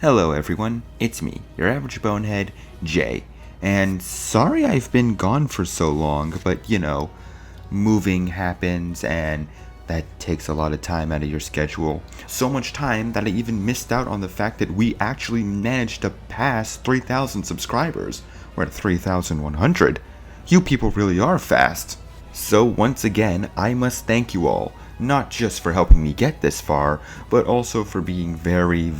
Hello everyone, it's me, your average bonehead, Jay, and sorry I've been gone for so long, but you know, moving happens and that takes a lot of time out of your schedule. So much time that I even missed out on the fact that we actually managed to pass 3,000 subscribers. We're at 3,100. You people really are fast. So once again, I must thank you all. Not just for helping me get this far, but also for being very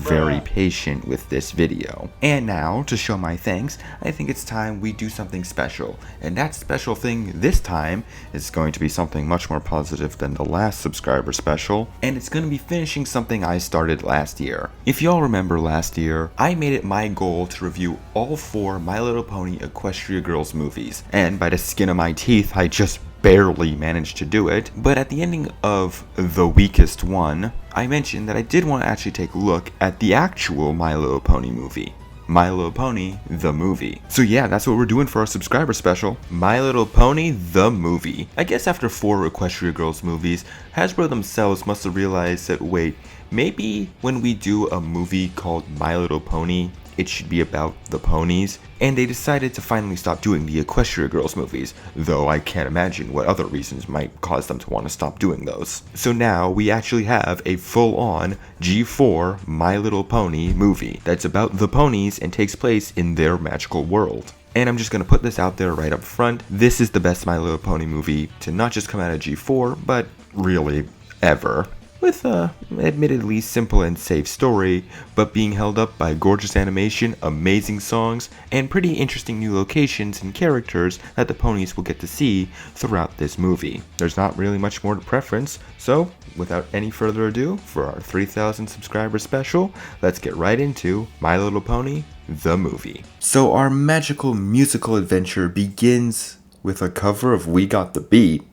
patient with this video. And now, to show my thanks, I think it's time we do something special. And that special thing this time is going to be something much more positive than the last subscriber special, and it's going to be finishing something I started last year. If y'all remember last year, I made it my goal to review all 4 My Little Pony Equestria Girls movies, and by the skin of my teeth, I just barely managed to do it, but at the ending of the weakest one, I mentioned that I did want to actually take a look at the actual My Little Pony movie. My Little Pony, the movie. So yeah, that's what we're doing for our subscriber special. My Little Pony, the movie. I guess after 4 Equestria Girls movies, Hasbro themselves must have realized that, wait, maybe when we do a movie called My Little Pony, it should be about the ponies, and they decided to finally stop doing the Equestria Girls movies, though I can't imagine what other reasons might cause them to want to stop doing those. So now we actually have a full-on G4 My Little Pony movie that's about the ponies and takes place in their magical world. And I'm just going to put this out there right up front, this is the best My Little Pony movie to not just come out of G4, but really ever. With a admittedly simple and safe story, but being held up by gorgeous animation, amazing songs, and pretty interesting new locations and characters that the ponies will get to see throughout this movie. There's not really much more to preference, so without any further ado, for our 3,000 subscriber special, let's get right into My Little Pony, the movie. So our magical musical adventure begins with a cover of We Got the Beat.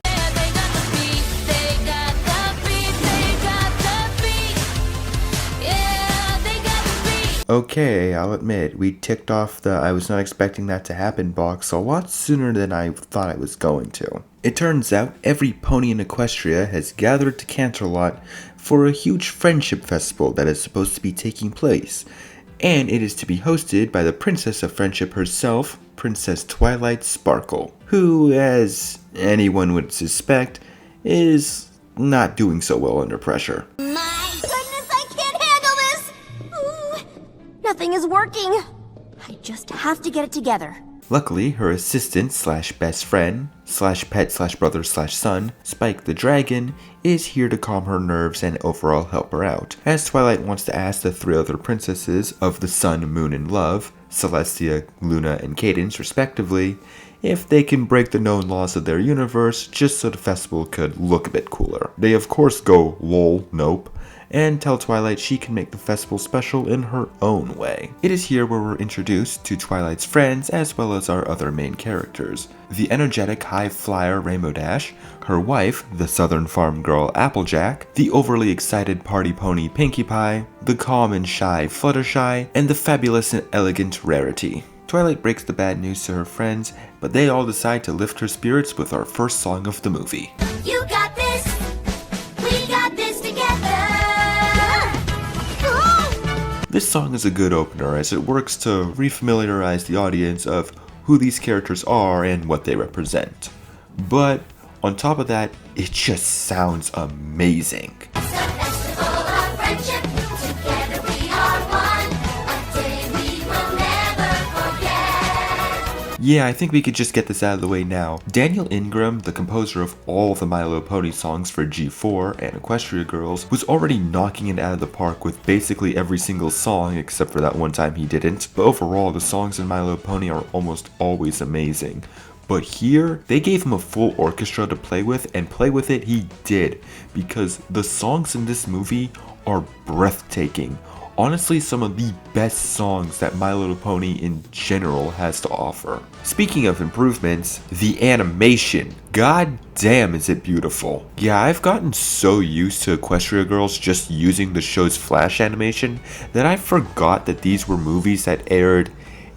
Okay, I'll admit, we ticked off the I was not expecting that to happen box a lot sooner than I thought I was going to. It turns out every pony in Equestria has gathered to Canterlot for a huge friendship festival that is supposed to be taking place, and it is to be hosted by the Princess of Friendship herself, Princess Twilight Sparkle, who, as anyone would suspect, is not doing so well under pressure. Nothing is working. I just have to get it together. Luckily, her assistant slash best friend slash pet slash brother slash son, Spike the Dragon, is here to calm her nerves and overall help her out, as Twilight wants to ask the 3 other princesses of the Sun, Moon, and Love, Celestia, Luna, and Cadence respectively, if they can break the known laws of their universe just so the festival could look a bit cooler. They of course go lol, nope, and tell Twilight she can make the festival special in her own way. It is here where we're introduced to Twilight's friends as well as our other main characters. The energetic high flyer Rainbow Dash, her wife, the southern farm girl Applejack, the overly excited party pony Pinkie Pie, the calm and shy Fluttershy, and the fabulous and elegant Rarity. Twilight breaks the bad news to her friends, but they all decide to lift her spirits with our first song of the movie. You got this! We got this together! This song is a good opener as it works to refamiliarize the audience of who these characters are and what they represent. But on top of that, it just sounds amazing. Yeah, I think we could just get this out of the way now. Daniel Ingram, the composer of all the My Little Pony songs for G4 and Equestria Girls, was already knocking it out of the park with basically every single song except for that one time he didn't. But overall, the songs in My Little Pony are almost always amazing. But here, they gave him a full orchestra to play with, and play with it he did, because the songs in this movie are breathtaking. Honestly, some of the best songs that My Little Pony in general has to offer. Speaking of improvements, the animation. God damn is it beautiful. Yeah, I've gotten so used to Equestria Girls just using the show's flash animation that I forgot that these were movies that aired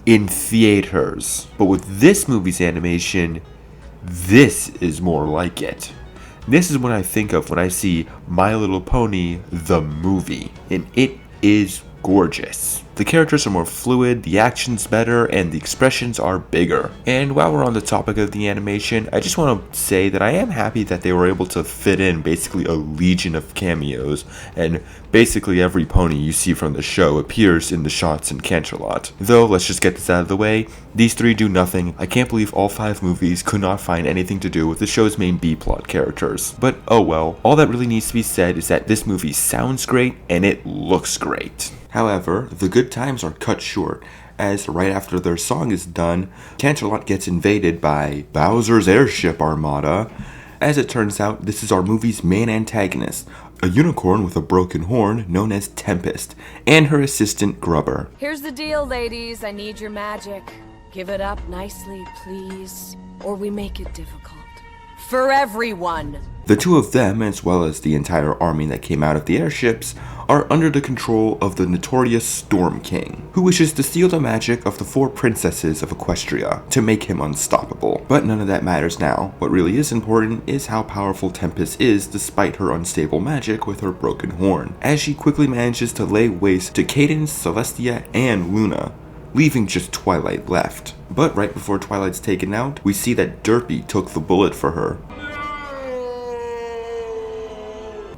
in theaters. But with this movie's animation, this is more like it. This is what I think of when I see My Little Pony, the movie, and it is gorgeous. The characters are more fluid, the action's better, and the expressions are bigger. And while we're on the topic of the animation, I just want to say that I am happy that they were able to fit in basically a legion of cameos, and basically every pony you see from the show appears in the shots in Canterlot. Though, let's just get this out of the way, these three do nothing. I can't believe all 5 movies could not find anything to do with the show's main B-plot characters. But oh well, all that really needs to be said is that this movie sounds great and it looks great. However, the good times are cut short, as right after their song is done, Canterlot gets invaded by Bowser's airship armada. As it turns out, this is our movie's main antagonist, a unicorn with a broken horn known as Tempest, and her assistant Grubber. Here's the deal, ladies. I need your magic. Give it up nicely, please, or we make it difficult. For everyone! The two of them, as well as the entire army that came out of the airships, are under the control of the notorious Storm King, who wishes to steal the magic of the 4 princesses of Equestria to make him unstoppable. But none of that matters now. What really is important is how powerful Tempest is despite her unstable magic with her broken horn, as she quickly manages to lay waste to Cadence, Celestia, and Luna, leaving just Twilight left. But right before Twilight's taken out, we see that Derpy took the bullet for her.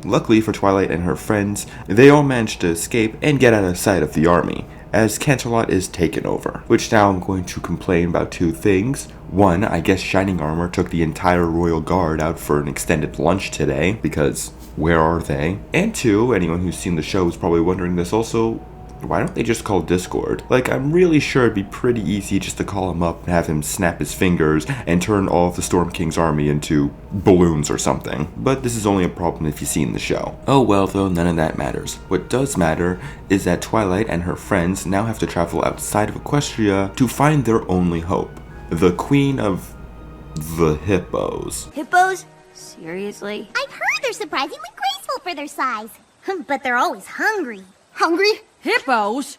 Luckily for Twilight and her friends, they all manage to escape and get out of sight of the army, as Canterlot is taken over. Which now I'm going to complain about 2 things. One, I guess Shining Armor took the entire Royal Guard out for an extended lunch today, because where are they? And 2, anyone who's seen the show is probably wondering this also, why don't they just call Discord? Like, I'm really sure it'd be pretty easy just to call him up and have him snap his fingers and turn all of the Storm King's army into balloons or something. But this is only a problem if you've seen the show. Oh well, though, none of that matters. What does matter is that Twilight and her friends now have to travel outside of Equestria to find their only hope, the Queen of the Hippos. Hippos? Seriously? I've heard they're surprisingly graceful for their size. But they're always hungry. Hungry? Hippos?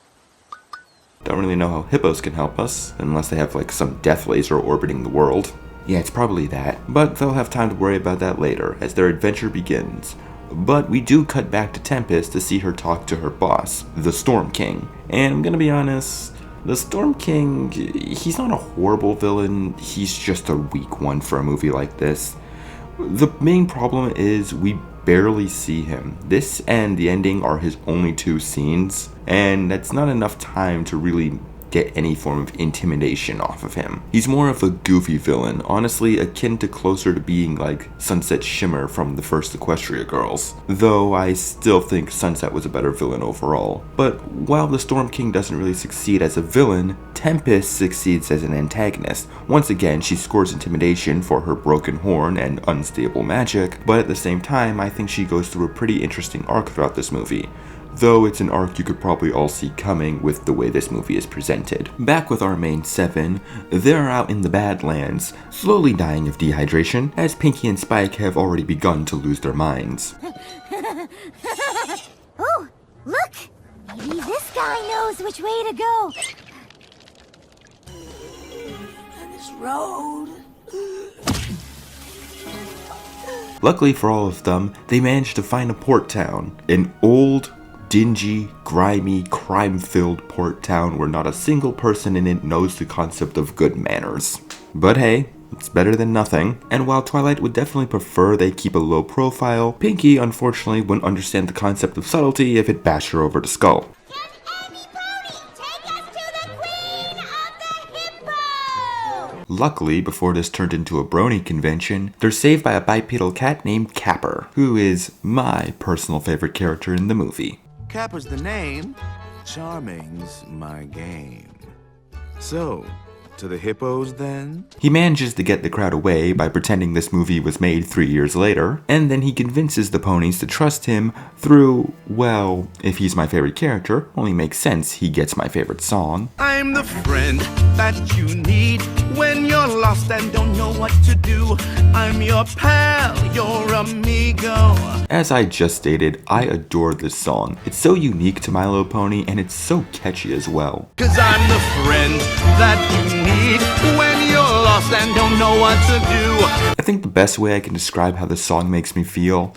Don't really know how hippos can help us, unless they have like some death laser orbiting the world. Yeah, it's probably that, but they'll have time to worry about that later, as their adventure begins. But we do cut back to Tempest to see her talk to her boss, the Storm King. And I'm gonna be honest, the Storm King, he's not a horrible villain, he's just a weak one for a movie like this. The main problem is we barely see him. This and the ending are his only 2 scenes, and that's not enough time to really get any form of intimidation off of him. He's more of a goofy villain, honestly akin to closer to being like Sunset Shimmer from the first Equestria Girls, though I still think Sunset was a better villain overall. But while the Storm King doesn't really succeed as a villain, Tempest succeeds as an antagonist. Once again, she scores intimidation for her broken horn and unstable magic, but at the same time, I think she goes through a pretty interesting arc throughout this movie. Though it's an arc you could probably all see coming with the way this movie is presented. Back with our main 7, they're out in the Badlands, slowly dying of dehydration, as Pinky and Spike have already begun to lose their minds. Oh, look! Maybe this guy knows which way to go. This road. Luckily for all of them, they managed to find a port town, an old, dingy, grimy, crime-filled port town where not a single person in it knows the concept of good manners. But hey, it's better than nothing. And while Twilight would definitely prefer they keep a low profile, Pinky unfortunately wouldn't understand the concept of subtlety if it bashed her over the skull. Can any pony take us to the Queen of the Hippo? Luckily, before this turned into a brony convention, they're saved by a bipedal cat named Capper, who is my personal favorite character in the movie. Capper's the name, charming's my game. So, to the hippos then? He manages to get the crowd away by pretending this movie was made 3 years later, and then he convinces the ponies to trust him through, well, if he's my favorite character, only makes sense he gets my favorite song. I'm the friend that you need when you're lost and don't know what to do. I'm your pal, your amigo. As I just stated, I adore this song. It's so unique to My Little Pony, and it's so catchy as well. 'Cause I'm the friend that you need when you're lost and don't know what to do. I think the best way I can describe how this song makes me feel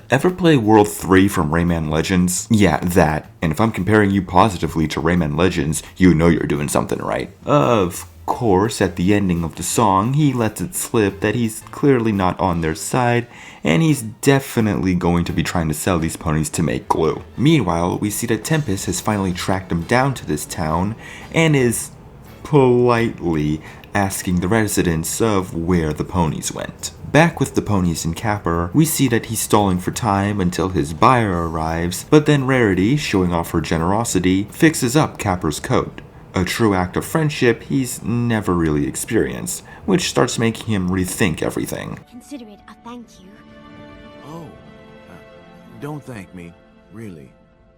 Ever play World 3 from Rayman Legends? Yeah, that. And if I'm comparing you positively to Rayman Legends, you know you're doing something right. Of course, at the ending of the song, he lets it slip that he's clearly not on their side, and he's definitely going to be trying to sell these ponies to make glue. Meanwhile, we see that Tempest has finally tracked him down to this town, and is politely asking the residents of where the ponies went. Back with the ponies and Capper, we see that he's stalling for time until his buyer arrives, but then Rarity, showing off her generosity, fixes up Capper's coat. A true act of friendship he's never really experienced, which starts making him rethink everything. Consider it a thank you. Oh, don't thank me, really.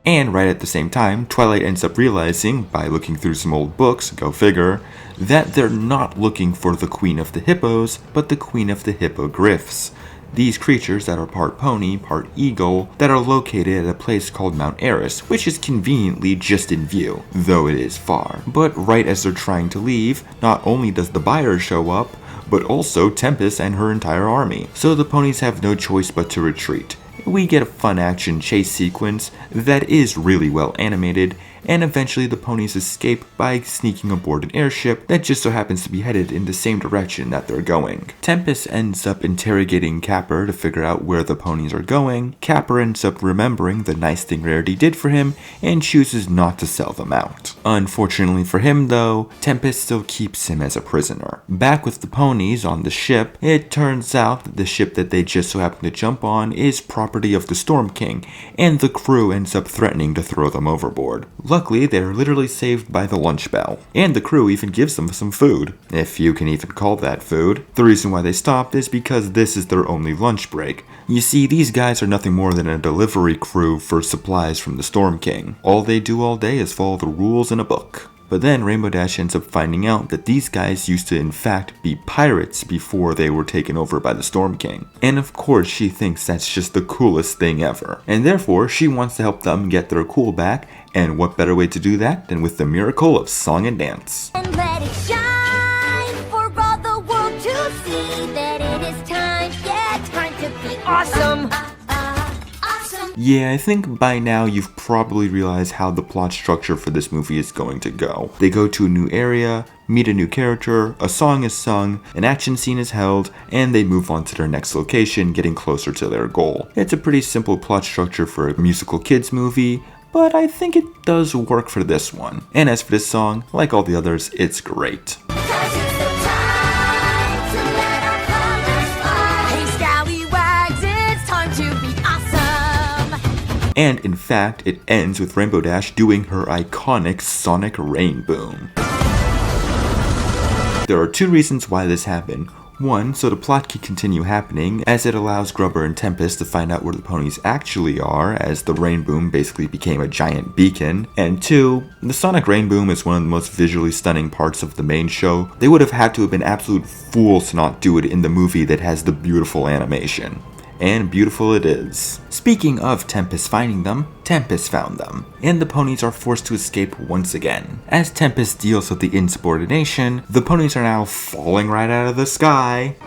And right at the same time, Twilight ends up realizing, by looking through some old books, go figure, that they're not looking for the Queen of the Hippos, but the Queen of the Hippogriffs. These creatures that are part pony, part eagle, that are located at a place called Mount Eris, which is conveniently just in view, though it is far. But right as they're trying to leave, not only does the buyer show up, but also Tempest and her entire army. So the ponies have no choice but to retreat. We get a fun action chase sequence that is really well animated, and eventually the ponies escape by sneaking aboard an airship that just so happens to be headed in the same direction that they're going. Tempest ends up interrogating Capper to figure out where the ponies are going. Capper ends up remembering the nice thing Rarity did for him and chooses not to sell them out. Unfortunately for him though, Tempest still keeps him as a prisoner. Back with the ponies on the ship, it turns out that the ship that they just so happen to jump on is property of the Storm King, and the crew ends up threatening to throw them overboard. Luckily, they are literally saved by the lunch bell, and the crew even gives them some food, if you can even call that food. The reason why they stopped is because this is their only lunch break. You see, these guys are nothing more than a delivery crew for supplies from the Storm King. All they do all day is follow the rules in a book. But then Rainbow Dash ends up finding out that these guys used to in fact be pirates before they were taken over by the Storm King. And of course she thinks that's just the coolest thing ever. And therefore she wants to help them get their cool back, and what better way to do that than with the miracle of song and dance. And let it shine for all the world to see that it is time, yeah, time to be awesome. Awesome. Yeah, I think by now you've probably realized how the plot structure for this movie is going to go. They go to a new area, meet a new character, a song is sung, an action scene is held, and they move on to their next location, getting closer to their goal. It's a pretty simple plot structure for a musical kids movie, but I think it does work for this one. And as for this song, like all the others, it's great. And in fact, it ends with Rainbow Dash doing her iconic Sonic Rain Boom. There are two reasons why this happened. One, so the plot can continue happening, as it allows Grubber and Tempest to find out where the ponies actually are, as the Rain Boom basically became a giant beacon. And two, the Sonic Rain Boom is one of the most visually stunning parts of the main show. They would have had to have been absolute fools to not do it in the movie that has the beautiful animation. And beautiful it is. Speaking of Tempest finding them, Tempest found them, and the ponies are forced to escape once again. As Tempest deals with the insubordination, the ponies are now falling right out of the sky.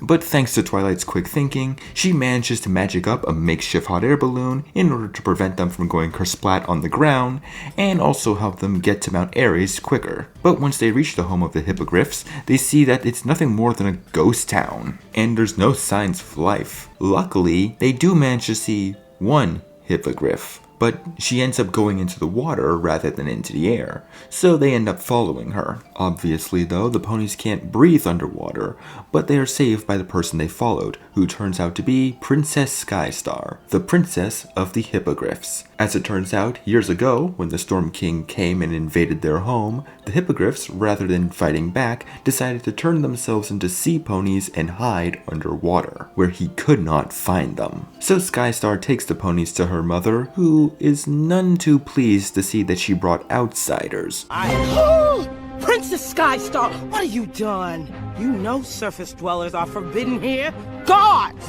But thanks to Twilight's quick thinking, she manages to magic up a makeshift hot air balloon in order to prevent them from going kersplat on the ground, and also help them get to Mount Ares quicker. But once they reach the home of the Hippogriffs, they see that it's nothing more than a ghost town, and there's no signs of life. Luckily, they do manage to see one Hippogriff, but she ends up going into the water rather than into the air, so they end up following her. Obviously though, the ponies can't breathe underwater, but they are saved by the person they followed, who turns out to be Princess Skystar, the princess of the Hippogriffs. As it turns out, years ago, when the Storm King came and invaded their home, the Hippogriffs, rather than fighting back, decided to turn themselves into sea ponies and hide underwater, where he could not find them. So Skystar takes the ponies to her mother, who is none too pleased to see that she brought outsiders. Princess Skystar, what have you done? You know surface dwellers are forbidden here. Guards!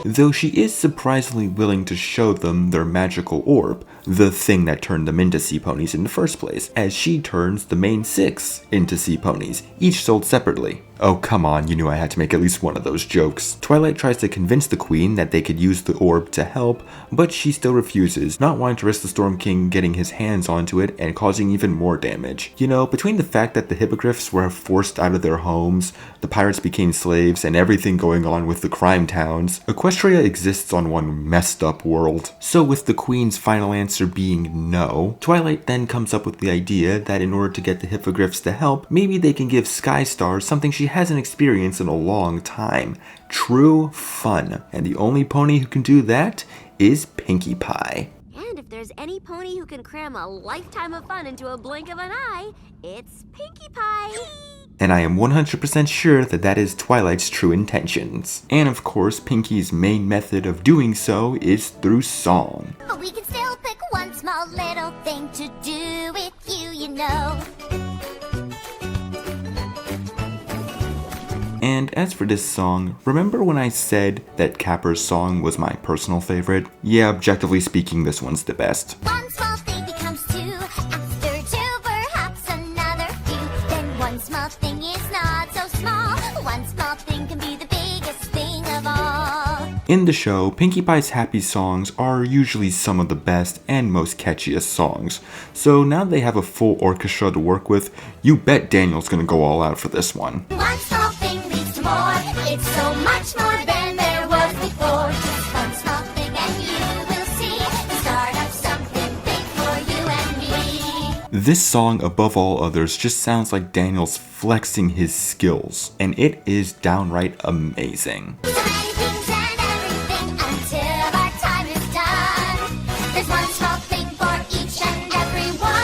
Though she is surprisingly willing to show them their magical orb, the thing that turned them into sea ponies in the first place, as she turns the main 6 into sea ponies, each sold separately. Oh, come on, you knew I had to make at least one of those jokes. Twilight tries to convince the queen that they could use the orb to help, but she still refuses, not wanting to risk the Storm King getting his hands onto it and causing even more damage. You know, between the fact that the Hippogriffs were forced out of their homes, the pirates became slaves, and everything going on with the crime towns, Equestria exists on one messed up world. So with the queen's final answer being no, Twilight then comes up with the idea that in order to get the Hippogriffs to help, maybe they can give Skystar something she hasn't experienced in a long time. True fun. And the only pony who can do that is Pinkie Pie. And if there's any pony who can cram a lifetime of fun into a blink of an eye, it's Pinkie Pie. And I am 100% sure that that is Twilight's true intentions. And of course, Pinkie's main method of doing so is through song. But we can still pick one small little thing to do with you, you know. And as for this song, remember when I said that Capper's song was my personal favorite? Yeah, objectively speaking, this one's the best. One small thing becomes two, after two perhaps another few. Then one small thing is not so small, one small thing can be the biggest thing of all. In the show, Pinkie Pie's happy songs are usually some of the best and most catchiest songs. So now they have a full orchestra to work with, you bet Daniel's gonna go all out for this one. One small thing leads to more, it's so much more than there was before. Just one small thing and you will see the start of something big for you and me. This song, above all others, just sounds like Daniel's flexing his skills, and it is downright amazing. So many things and everything until our time is done. There's one small thing for each and every one.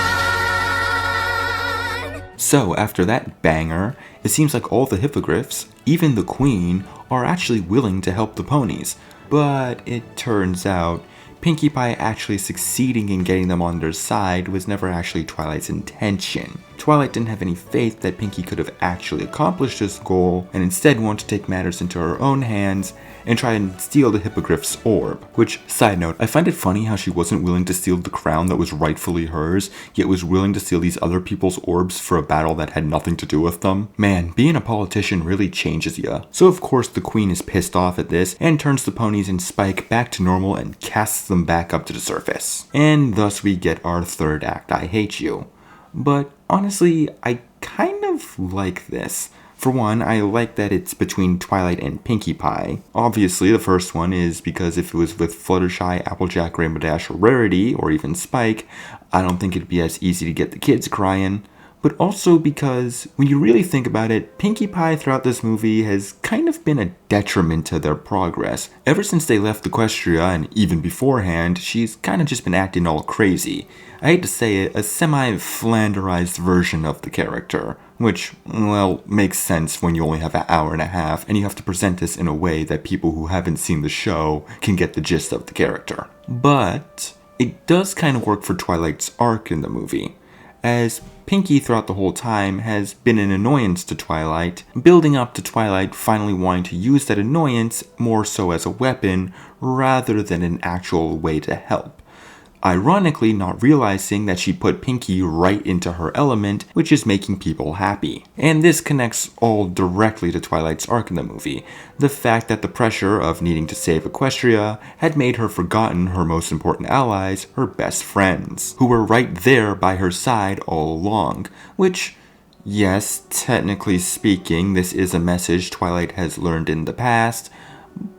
So after that banger, it seems like all the Hippogriffs, even the queen, are actually willing to help the ponies. But it turns out Pinkie Pie actually succeeding in getting them on their side was never actually Twilight's intention. Twilight didn't have any faith that Pinkie could have actually accomplished this goal, and instead wanted to take matters into her own hands and try and steal the Hippogriff's orb. Which, side note, I find it funny how she wasn't willing to steal the crown that was rightfully hers, yet was willing to steal these other people's orbs for a battle that had nothing to do with them. Man, being a politician really changes ya. So of course the queen is pissed off at this, and turns the ponies and Spike back to normal and casts them back up to the surface. And thus we get our third act, I Hate You. But honestly, I kind of like this. For one, I like that it's between Twilight and Pinkie Pie. Obviously, the first one is because if it was with Fluttershy, Applejack, Rainbow Dash, or Rarity, or even Spike, I don't think it'd be as easy to get the kids crying. But also because, when you really think about it, Pinkie Pie throughout this movie has kind of been a detriment to their progress. Ever since they left Equestria, and even beforehand, she's kind of just been acting all crazy. I hate to say it, a semi-flanderized version of the character. Which, well, makes sense when you only have an hour and a half, and you have to present this in a way that people who haven't seen the show can get the gist of the character. But it does kind of work for Twilight's arc in the movie, as Pinkie throughout the whole time has been an annoyance to Twilight, building up to Twilight finally wanting to use that annoyance more so as a weapon rather than an actual way to help. Ironically, not realizing that she put Pinkie right into her element, which is making people happy. And this connects all directly to Twilight's arc in the movie. The fact that the pressure of needing to save Equestria had made her forgotten her most important allies, her best friends, who were right there by her side all along. Which, yes, technically speaking, this is a message Twilight has learned in the past,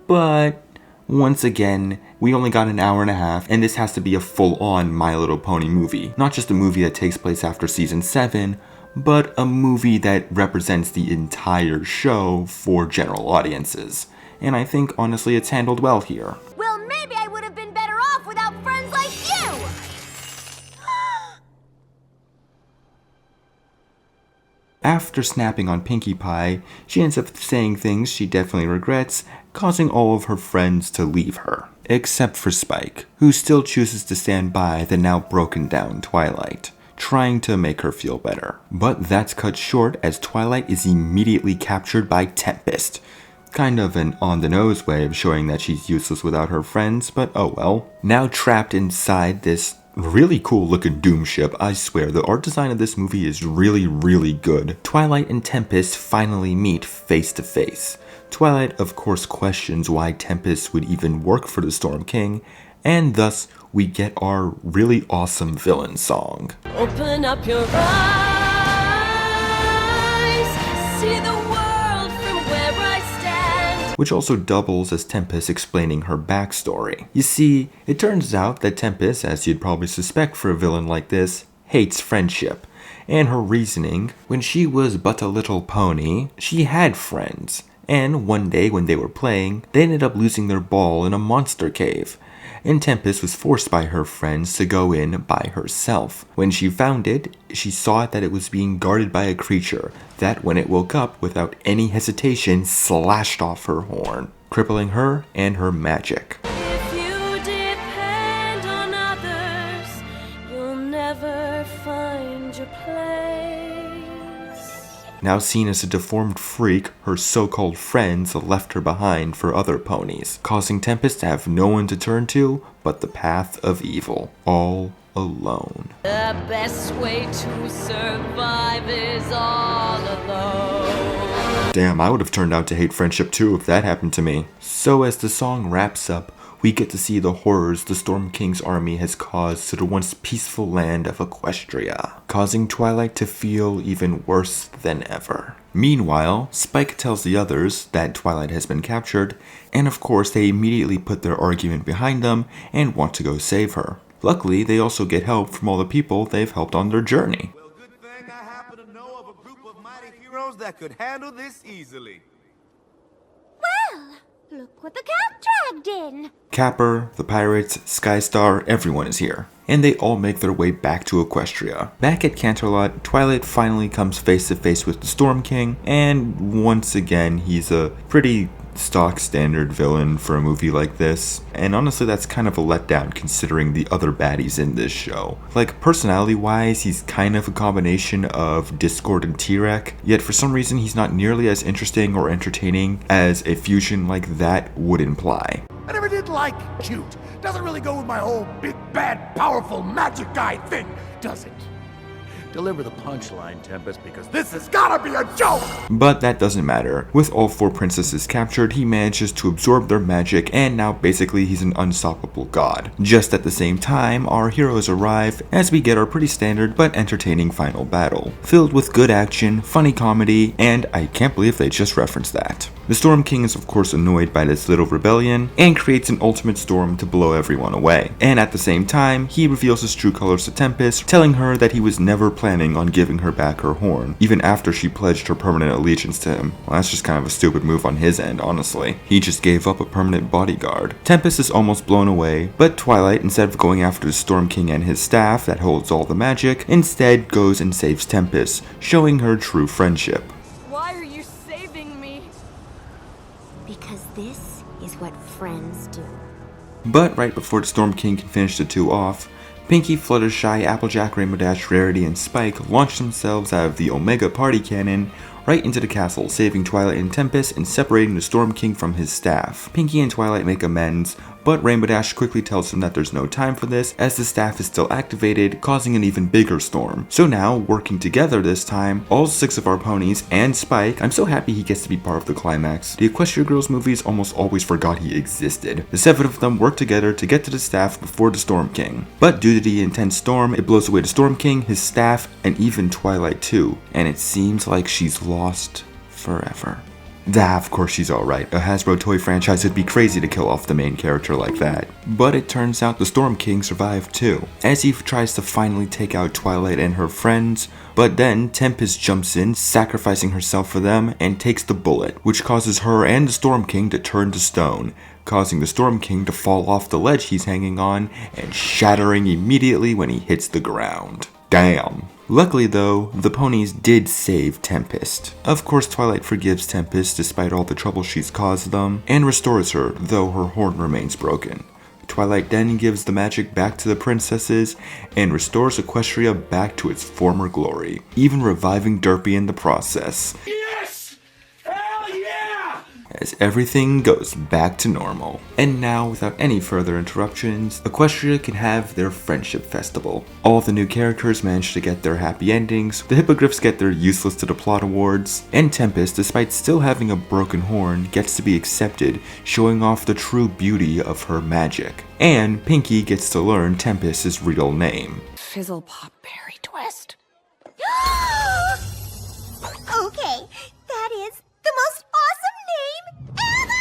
but once again, we only got an hour and a half, and this has to be a full-on My Little Pony movie. Not just a movie that takes place after season 7, but a movie that represents the entire show for general audiences. And I think, honestly, it's handled well here. Well, maybe I would have been better off without friends like you! After snapping on Pinkie Pie, she ends up saying things she definitely regrets, causing all of her friends to leave her. Except for Spike, who still chooses to stand by the now broken down Twilight, trying to make her feel better. But that's cut short as Twilight is immediately captured by Tempest. Kind of an on-the-nose way of showing that she's useless without her friends, but oh well. Now trapped inside this Really cool looking Doom ship, I swear. The art design of this movie is really good. Twilight and Tempest finally meet face to face. Twilight of course questions why Tempest would even work for the Storm King, and thus we get our really awesome villain song. Open up your eyes, see the world from where I stand. Which also doubles as Tempest explaining her backstory. You see, it turns out that Tempest, as you'd probably suspect for a villain like this, hates friendship. And her reasoning, when she was but a little pony, she had friends. And one day when they were playing, they ended up losing their ball in a monster cave. And Tempest was forced by her friends to go in by herself. When she found it, she saw that it was being guarded by a creature that, when it woke up, without any hesitation, slashed off her horn, crippling her and her magic. If you depend on others, you'll never find your place. Now seen as a deformed freak, her so-called friends left her behind for other ponies, causing Tempest to have no one to turn to but the path of evil, all alone. The best way to survive is all alone. Damn, I would have turned out to hate friendship too if that happened to me. So as the song wraps up, we get to see the horrors the Storm King's army has caused to the once peaceful land of Equestria, causing Twilight to feel even worse than ever. Meanwhile, Spike tells the others that Twilight has been captured, and of course they immediately put their argument behind them and want to go save her. Luckily, they also get help from all the people they've helped on their journey. Well, good thing I happen to know of a group of mighty heroes that could handle this easily. Well, look what the cat dragged in. Capper, the pirates, Skystar, everyone is here. And they all make their way back to Equestria. Back at Canterlot, Twilight finally comes face to face with the Storm King, and once again, he's a pretty stock standard villain for a movie like this, and honestly that's kind of a letdown considering the other baddies in this show. Like, personality wise, he's kind of a combination of Discord and T-Rex, yet for some reason he's not nearly as interesting or entertaining as a fusion like that would imply. I never did like cute. Doesn't really go with my whole big, bad, powerful magic guy thing, does it? Deliver the punchline, Tempest, because this has gotta be a joke! But that doesn't matter. With all 4 princesses captured, he manages to absorb their magic, and now basically he's an unstoppable god. Just at the same time, our heroes arrive as we get our pretty standard but entertaining final battle, filled with good action, funny comedy, and I can't believe they just referenced that. The Storm King is of course annoyed by this little rebellion and creates an ultimate storm to blow everyone away. And at the same time, he reveals his true colors to Tempest, telling her that he was never planning on giving her back her horn, even after she pledged her permanent allegiance to him. Well, that's just kind of a stupid move on his end, honestly. He just gave up a permanent bodyguard. Tempest is almost blown away, but Twilight, instead of going after the Storm King and his staff that holds all the magic, instead goes and saves Tempest, showing her true friendship. Why are you saving me? Because this is what friends do. But right before the Storm King can finish the two off, Pinkie, Fluttershy, Applejack, Rainbow Dash, Rarity, and Spike launch themselves out of the Omega Party Cannon right into the castle, saving Twilight and Tempest and separating the Storm King from his staff. Pinkie and Twilight make amends, but Rainbow Dash quickly tells them that there's no time for this as the staff is still activated, causing an even bigger storm. So now, working together this time, all 6 of our ponies and Spike, I'm so happy he gets to be part of the climax. The Equestria Girls movies almost always forgot he existed. The 7 of them work together to get to the staff before the Storm King. But due to the intense storm, it blows away the Storm King, his staff, and even Twilight too. And it seems like she's lost forever. Of course she's alright. A Hasbro toy franchise would be crazy to kill off the main character like that. But it turns out the Storm King survived too, as he tries to finally take out Twilight and her friends, but then Tempest jumps in, sacrificing herself for them, and takes the bullet, which causes her and the Storm King to turn to stone, causing the Storm King to fall off the ledge he's hanging on, and shattering immediately when he hits the ground. Damn. Luckily though, the ponies did save Tempest. Of course Twilight forgives Tempest despite all the trouble she's caused them, and restores her, though her horn remains broken. Twilight then gives the magic back to the princesses, and restores Equestria back to its former glory, even reviving Derpy in the process. Yes! Hell yeah! as everything goes back to normal. And now, without any further interruptions, Equestria can have their Friendship Festival. All of the new characters manage to get their happy endings, the Hippogriffs get their useless to the plot awards, and Tempest, despite still having a broken horn, gets to be accepted, showing off the true beauty of her magic. And Pinky gets to learn Tempest's real name. Fizzle pop berry twist. Okay, that is the most awesome name ever!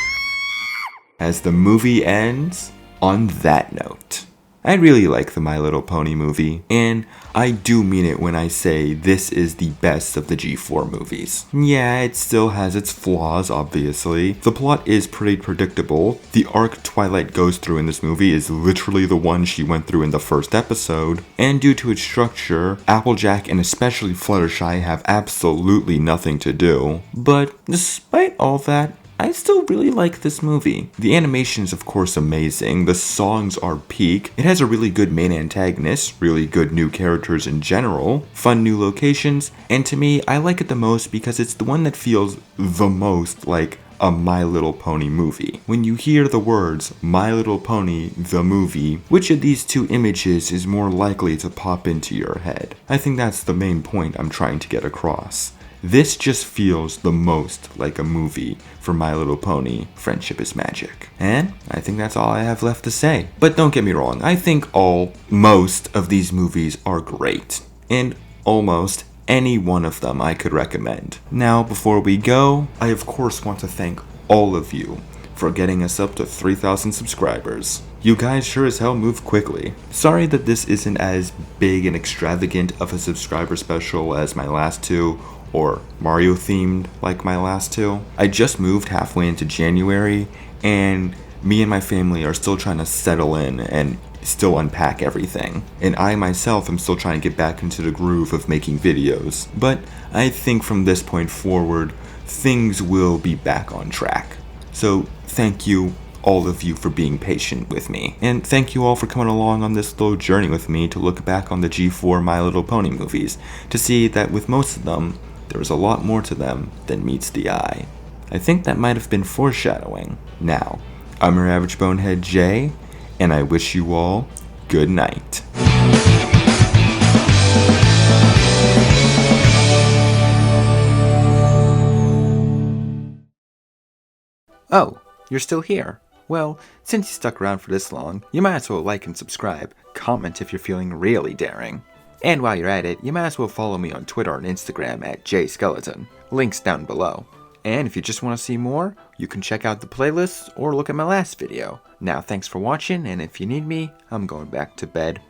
As the movie ends on that note. I really like the My Little Pony movie, and I do mean it when I say this is the best of the G4 movies. Yeah, it still has its flaws, obviously. The plot is pretty predictable. The arc Twilight goes through in this movie is literally the one she went through in the first episode, and due to its structure, Applejack and especially Fluttershy have absolutely nothing to do. But despite all that, I still really like this movie. The animation is of course amazing, the songs are peak, it has a really good main antagonist, really good new characters in general, fun new locations, and to me, I like it the most because it's the one that feels the most like a My Little Pony movie. When you hear the words My Little Pony, the movie, which of these two images is more likely to pop into your head? I think that's the main point I'm trying to get across. This just feels the most like a movie for My Little Pony, Friendship is Magic. And I think that's all I have left to say. But don't get me wrong, I think most of these movies are great. And almost any one of them I could recommend. Now, before we go, I of course want to thank all of you for getting us up to 3,000 subscribers. You guys sure as hell move quickly. Sorry that this isn't as big and extravagant of a subscriber special as my last two, or Mario themed like my last two. I just moved halfway into January, and me and my family are still trying to settle in and still unpack everything. And I myself am still trying to get back into the groove of making videos. But I think from this point forward, things will be back on track. So thank you, all of you, for being patient with me. And thank you all for coming along on this little journey with me to look back on the G4 My Little Pony movies, to see that with most of them, there is a lot more to them than meets the eye. I think that might have been foreshadowing. Now, I'm your average bonehead Jay, and I wish you all good night. Oh, you're still here. Well, since you stuck around for this long, you might as well like and subscribe, comment if you're feeling really daring. And while you're at it, you might as well follow me on Twitter and Instagram at jayskeletyn. Links down below. And if you just want to see more, you can check out the playlists or look at my last video. Now thanks for watching, and if you need me, I'm going back to bed